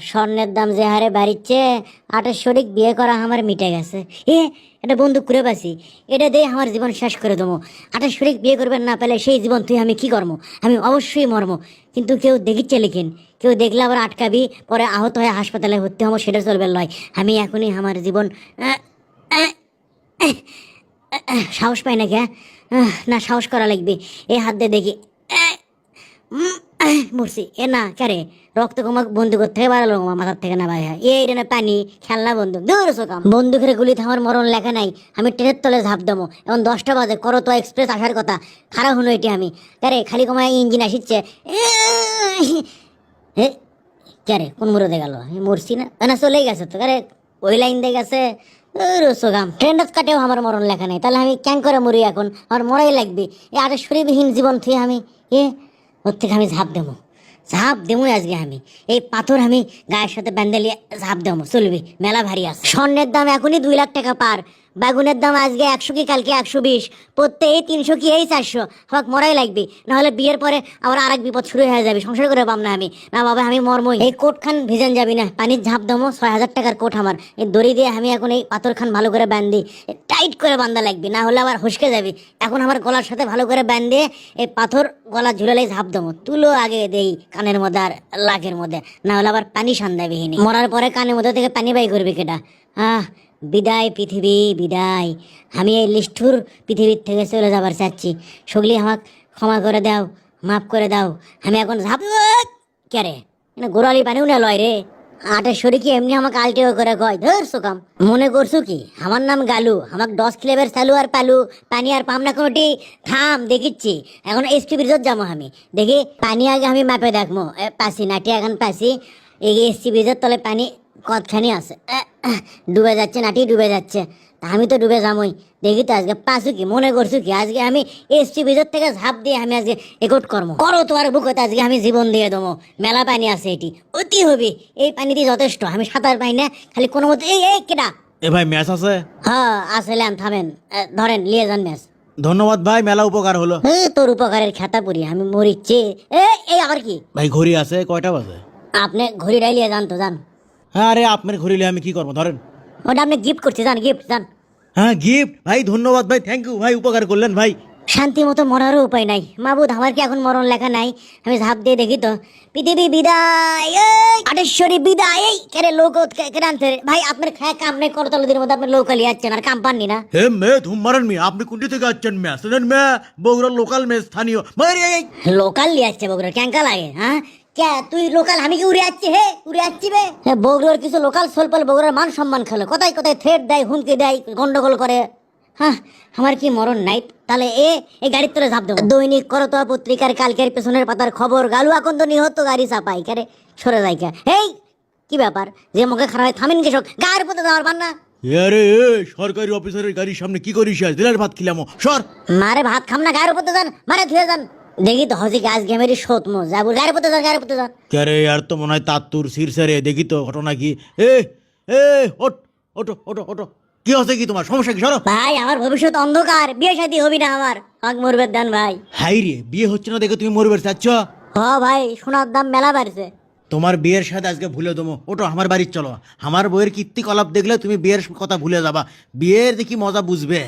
স্বর্ণের দাম যে হারে বাড়িচ্ছে, 28 বিয়ে করা আমার মিটে গেছে। এটা বন্দুক করে পাছি, এটা দিয়ে আমার জীবন শেষ করে দেবো। 28 বিয়ে করবেন না পেলে সেই জীবন তুই আমি কি করবো? আমি অবশ্যই মরবো, কিন্তু কেউ দেখিচ্ছে লিখেন, কেউ দেখলে আবার আটকাবি, পরে আহত হয়ে হাসপাতালে ভর্তি হবো, সেটা চলবে লয়। আমি এখনই আমার জীবন সাহস পাই নাকি? না, সাহস করা লাগবে। এই হাত দিয়ে দেখি, মরছি। না ক্যারে, রক্ত কমা বন্দুক থেকে বাড়ালো মাথার থেকে না ভাই। এই রে না পানি খেলনা বন্দুক, দূর সোকাম। বন্দুকের গুলিতে আমার মরণ লেখা নাই। আমি ট্রেনের তলে ঝাঁপ দেবো। এখন 10টা বাজে, করতো এক্সপ্রেস আসার কথা, খারাপ হলো এটি। আমি ক্যারে খালি কমায় ইঞ্জিন আসিচ্ছে। ক্যারে কোন মুড়ে গেল? মরছি না, না চলেই গেছে তো। ক্যারে ওই লাইন দিয়ে গেছে। ট্রেন্ডাস কাটেও আমার মরণ লেখা নেই, তাহলে আমি ক্যাং করে মরি? এখন আমার মরাই লাগবে। এই 28বিহীন জীবন থেকে আমি ওর থেকে আমি ঝাঁপ দেবো আজকে। আমি এই পাথর আমি গায়ের সাথে ব্যান্ডেলিয়ে ঝাঁপ দেবো, চলবি। মেলা ভারী আছে। স্বর্ণের দাম এখনই 2 লাখ টাকা পার। বেগুনের দাম আজকে 100 কি কালকে 120, প্রত্যেক 300 কি এই 400। আমাকে মরাই লাগবে, নাহলে বিয়ের পরে আবার আরেক বিপদ শুরু হয়ে যাবে, সংসার করে পাম না আমি। না বাবা, আমি মরমই। এই কোট খান ভিজান যাবি না, পানির ঝাঁপ দেবো। 6000 টাকার কোট আমার। এই দড়ি দিয়ে আমি এখন এই পাথর খান ভালো করে বান্ধি, টাইট করে বান্ধা লাগবে, না হলে আবার হসকে যাবে। এখন আমার গলার সাথে ভালো করে বান্ধে এই পাথর গলা ঝুলালেই ঝাঁপ দেবো। তুলো আগে দেই কানের মধ্যে আর লাখের মধ্যে, না হলে আবার পানি সান্দাবিহীন। মরার পরে কানের মধ্যে থেকে পানি বাই করবে কেটা? বিদায় পৃথিবী, বিদায়। আমি এই লিষ্ঠুর পৃথিবীর থেকে চলে যাবার চাচ্ছি। সগলি আমাকে ক্ষমা করে দাও, মাফ করে দাও। আমি এখন ঝাঁপ ক্যারে গোড়ালি পানিও না লয় রে। 28 কি এমনি আমাকে আলটেও করে কয়, ধর সোকাম। মনে করছো কি আমার নাম গালু? আমাকে 10 ক্লেবের চালু আর পালু, পানি আর পাম না কোনোটি। থাম দেখিচ্ছি। এখন এসপি ব্রিজত যাবো আমি, দেখি পানি আগে আমি মাপে দেখবো। পাসি নাটি এখন পাসি। এই এসপি ব্রিজের তলে পানি কতখানি আছে? ডুবে যাচ্ছে নাটি, ডুবে যাচ্ছে। তা আমি তো ডুবে যামই। দেখি তো আজকে পাসু কি, মনে করছো কি আজকে আমি এসছি ভিতর থেকে ঝাঁপ দিয়ে আমি আজকে একট কর্ম করো তোমার বুকতে। আজকে আমি জীবন দিয়ে দেবো। মেলা পানি আছে, এটি অতি হবে। এই পানি দিয়ে যথেষ্ট। আমি সাঁতার পাই না, খালি কোনো মতো। এই কেডা? এ ভাই ম্যাচ আছে? হ্যাঁ আসলাম, থামেন। ধরেন লিয়ে যান ম্যাচ। ধন্যবাদ ভাই, মেলা উপকার হলো। তোর উপকারের খেতা পুরি আমি মরিচ্ছি। এই আবার কি? ভাই ঘড়ি আছে, কয়টা বাজে? আপনি ঘড়ি ডাইলিয়ে যান তো, যান। হ্যাঁ আরে আপনার ঘড়ি নিয়ে আমি কি করবো, ধরেন। ওটা আপনি গিফট করছি, যান গিফট যান। হ্যাঁ গিফট? ভাই ধন্যবাদ ভাই, থ্যাংক ইউ ভাই, উপকার করলেন ভাই। শান্তি মতো মরারও উপায় নাই। মাবুদ, আমার কি এখন মরণ লেখা নাই? আমি ঝাঁপ দিয়ে দেখি তো। পৃথিবী বিদায়, 28 বিদায়। এই কেরে লোক আনতে ভাই? আপনার খায় কাম নেই, করতলদের মধ্যে আপনি লোকালি যাচ্ছেন আর কাম পাননি না। হে মে ধুমারান মি, আপনি কোনটি থেকে আসছেন? ম্যাচ মে বগুড়ার লোকাল ম্যাচ, স্থানীয়। লোকাল লিয়ে যাচ্ছে বগুড়ার, ক্যাঙ্কা লাগে? হ্যাঁ কে তুই লোকাল, আমি কি উড়ে যাচ্ছি? উড়ে যাচ্ছি বে। বগুড়ার কিছু লোকাল সোলপাল বগুড়ার মান সম্মান খেলো, কোথায় কোথায় থ্রেট দেয়, হুমকি দেয়, গন্ডগোল করে। আমার কি মরণ নাই? তাহলে এই গাড়ির তোরে ঝাঁপ দেবো। দৈনিক করতোয়া পত্রিকার কালকের পেছনের পাতার খবর, গালু আকন্দ নিহত, গাড়ি চাপাই। কারে সরে যাই কে? কি ব্যাপার যে মুখে খারাপ হয়? থামেন কৃষক, গায়ের পথে যাওয়ার পান না। আরে সরকারি অফিসারের গাড়ির সামনে কি করিস? দিলের ভাত খিলামো, সর। মারে ভাত খাম না, গায়ের পথে যান, মারে ধুয়ে যান। দেখি তো হজি আজ গেমেরই সতমো যাবো। গায়ের পথে যান, গায়ের পথে যান। কে আর তো মনে হয় তাত্তুর শীর্ষে। দেখি তো ঘটনা কি। এ এ ওট ওটো ওটো ওটো, কি হচ্ছে কি তোমার? সমস্যা কি? সরো ভাই, আমার ভবিষ্যৎ অন্ধকার, বিয়ে শাদী হবি না আমার, আমাকে মরবে দেন ভাই। হাই রে, বিয়ে হচ্ছে না দেখে তুমি মরবে চাচ্ছ? ভাই, সোনার দাম মেলা বাড়ছে। তোমার বিয়ের সাথে আজকে ভুলে দেবো। ওটো আমার বাড়ির চলো। আমার বইয়ের কীর্তিকলাপ দেখলে তুমি বিয়ের কথা ভুলে যাবা। বিয়ের দেখি মজা বুঝবে।